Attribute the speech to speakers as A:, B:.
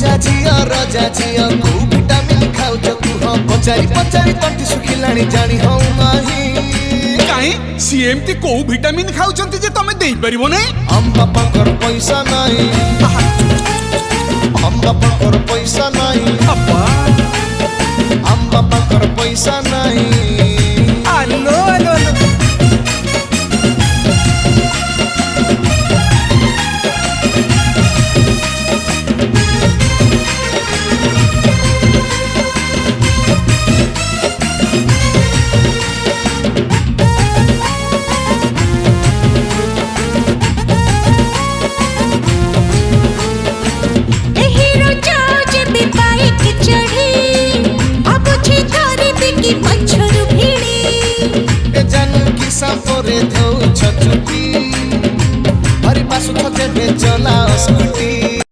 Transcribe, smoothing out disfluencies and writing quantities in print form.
A: रजा झिया को विटामिन खाउछ कुह पचारी पचारी तंटी सुखिलाणी जानी हौ नाही
B: काई सीएमटी को विटामिन खाउछंती जे तमे देई परिबो नै
A: हम बापाकर पैसा नाही हम बापाकर पैसा नाही
B: अब्बा
A: हम बापाकर पैसा